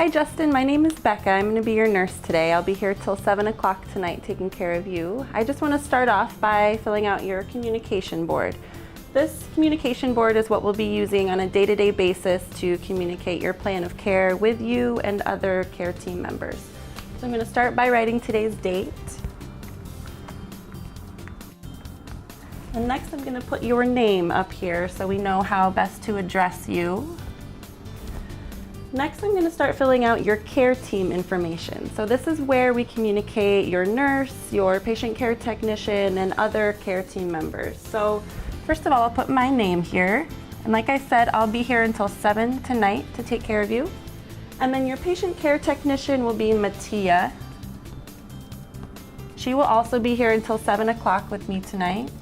Hi Justin, my name is Becca. I'm going to be your nurse today. I'll be here till 7 o'clock tonight taking care of you. I just want to start off by filling out your communication board. This communication board is what we'll be using on a day-to-day basis to communicate your plan of care with you and other care team members. So I'm going to start by writing today's date. And next I'm going to put your name up here so we know how best to address you. Next, I'm going to start filling out your care team information. So this is where we communicate your nurse, your patient care technician, and other care team members. So first of all, I'll put my name here. And like I said, I'll be here until 7 tonight to take care of you. And then your patient care technician will be Mattia. She will also be here until 7 o'clock with me tonight.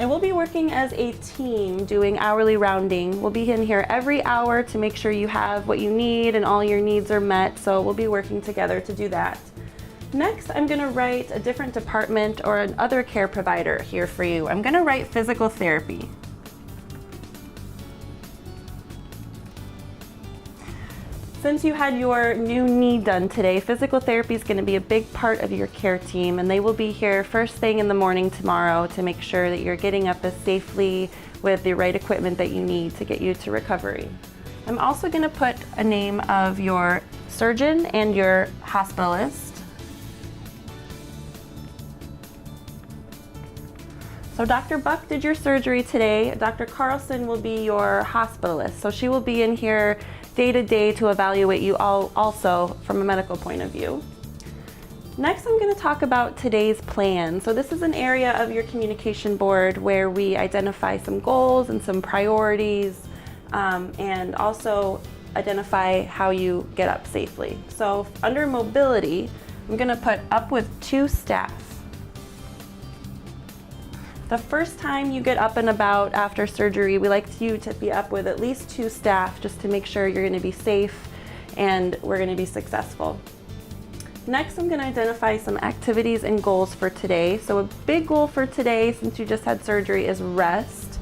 And we'll be working as a team doing hourly rounding. We'll be in here every hour to make sure you have what you need and all your needs are met, so we'll be working together to do that. Next, I'm gonna write a different department or another care provider here for you. I'm gonna write physical therapy. Since you had your new knee done today, physical therapy is going to be a big part of your care team, and they will be here first thing in the morning tomorrow to make sure that you're getting up as safely with the right equipment that you need to get you to recovery. I'm also going to put a name of your surgeon and your hospitalist. So Dr. Buck did your surgery today. Dr. Carlson will be your hospitalist. So she will be in here day to day to evaluate you all also from a medical point of view. Next, I'm going to talk about today's plan. So this is an area of your communication board where we identify some goals and some priorities, and also identify how you get up safely. So under mobility, I'm going to put up with 2 staff. The first time you get up and about after surgery, we like you to be up with at least 2 staff just to make sure you're going to be safe and we're going to be successful. Next, I'm going to identify some activities and goals for today. So a big goal for today, since you just had surgery, is rest.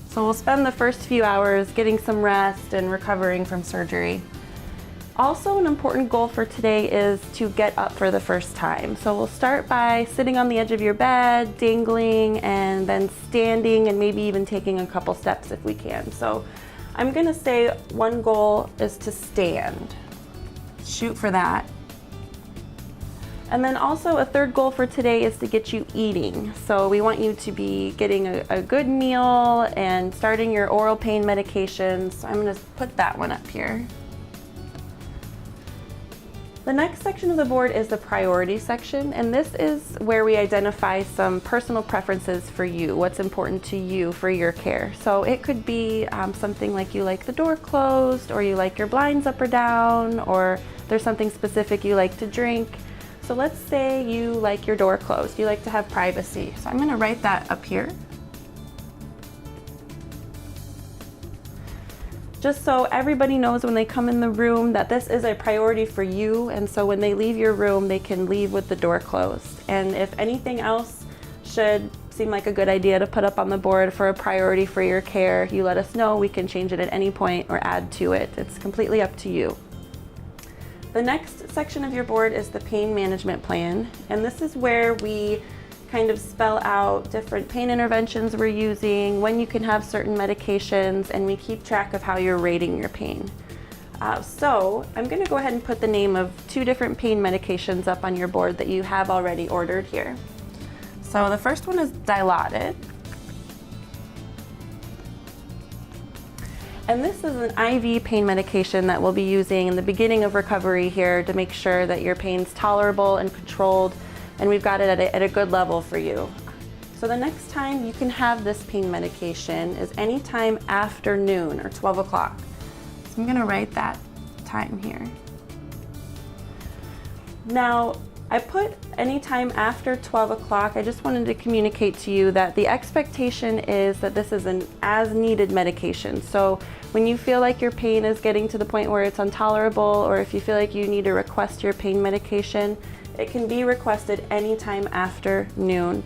So we'll spend the first few hours getting some rest and recovering from surgery. Also, an important goal for today is to get up for the first time. So we'll start by sitting on the edge of your bed, dangling, and then standing, and maybe even taking a couple steps if we can. So I'm gonna say one goal is to stand. Shoot for that. And then also a third goal for today is to get you eating. So we want you to be getting a good meal and starting your oral pain medications. So I'm gonna put that one up here. The next section of the board is the priority section, and this is where we identify some personal preferences for you, what's important to you for your care. So it could be something like you like the door closed, or you like your blinds up or down, or there's something specific you like to drink. So let's say you like your door closed, you like to have privacy. So I'm going to write that up here. Just so everybody knows when they come in the room that this is a priority for you, and so when they leave your room, they can leave with the door closed. And if anything else should seem like a good idea to put up on the board for a priority for your care, you let us know. We can change it at any point or add to it. It's completely up to you. The next section of your board is the pain management plan, and this is where we kind of spell out different pain interventions we're using, when you can have certain medications, and we keep track of how you're rating your pain. So I'm going to go ahead and put the name of 2 different pain medications up on your board that you have already ordered here. So the first one is Dilaudid. And this is an IV pain medication that we'll be using in the beginning of recovery here to make sure that your pain's tolerable and controlled, and we've got it at a good level for you. So the next time you can have this pain medication is anytime after noon or 12 o'clock. So I'm gonna write that time here. Now, I put anytime after 12 o'clock. I just wanted to communicate to you that the expectation is that this is an as-needed medication. So when you feel like your pain is getting to the point where it's intolerable, or if you feel like you need to request your pain medication, it can be requested anytime after noon.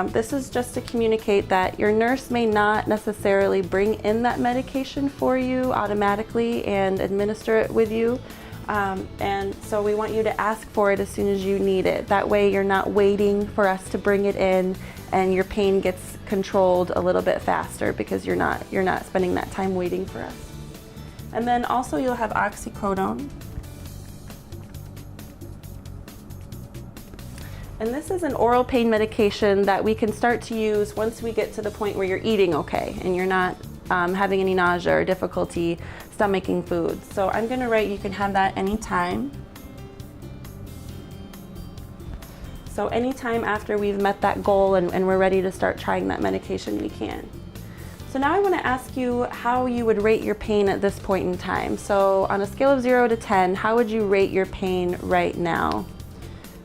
This is just to communicate that your nurse may not necessarily bring in that medication for you automatically and administer it with you. And so we want you to ask for it as soon as you need it. That way you're not waiting for us to bring it in and your pain gets controlled a little bit faster because you're not spending that time waiting for us. And then also you'll have oxycodone. And this is an oral pain medication that we can start to use once we get to the point where you're eating okay and you're not having any nausea or difficulty stomaching foods. So I'm going to write you can have that anytime. So anytime after we've met that goal and we're ready to start trying that medication, we can. So now I want to ask you how you would rate your pain at this point in time. So on a scale of 0 to 10, how would you rate your pain right now?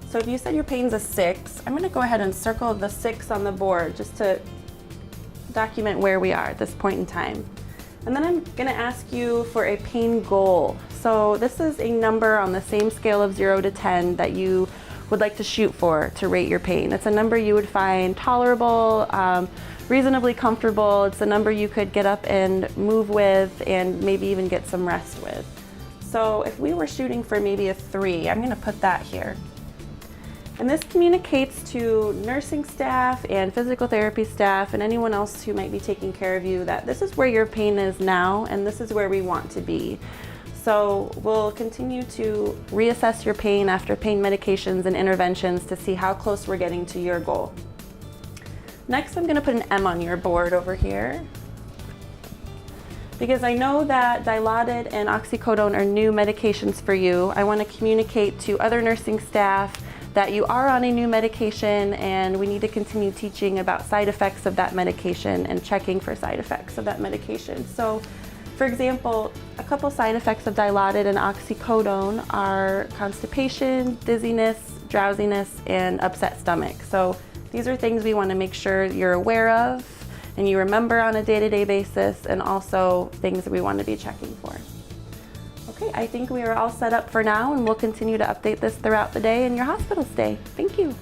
So if you said your pain's a 6, I'm going to go ahead and circle the 6 on the board just to document where we are at this point in time. And then I'm going to ask you for a pain goal. So this is a number on the same scale of 0 to 10 that you would like to shoot for to rate your pain. It's a number you would find tolerable, reasonably comfortable. It's a number you could get up and move with and maybe even get some rest with. So if we were shooting for maybe a 3, I'm going to put that here. And this communicates to nursing staff and physical therapy staff and anyone else who might be taking care of you that this is where your pain is now and this is where we want to be. So we'll continue to reassess your pain after pain medications and interventions to see how close we're getting to your goal. Next, I'm going to put an M on your board over here, because I know that Dilaudid and oxycodone are new medications for you. I want to communicate to other nursing staff that you are on a new medication and we need to continue teaching about side effects of that medication and checking for side effects of that medication. So, for example, a couple side effects of Dilaudid and oxycodone are constipation, dizziness, drowsiness, and upset stomach. So these are things we want to make sure you're aware of and you remember on a day-to-day basis, and also things that we want to be checking for. Okay, I think we are all set up for now, and we'll continue to update this throughout the day and your hospital stay. Thank you.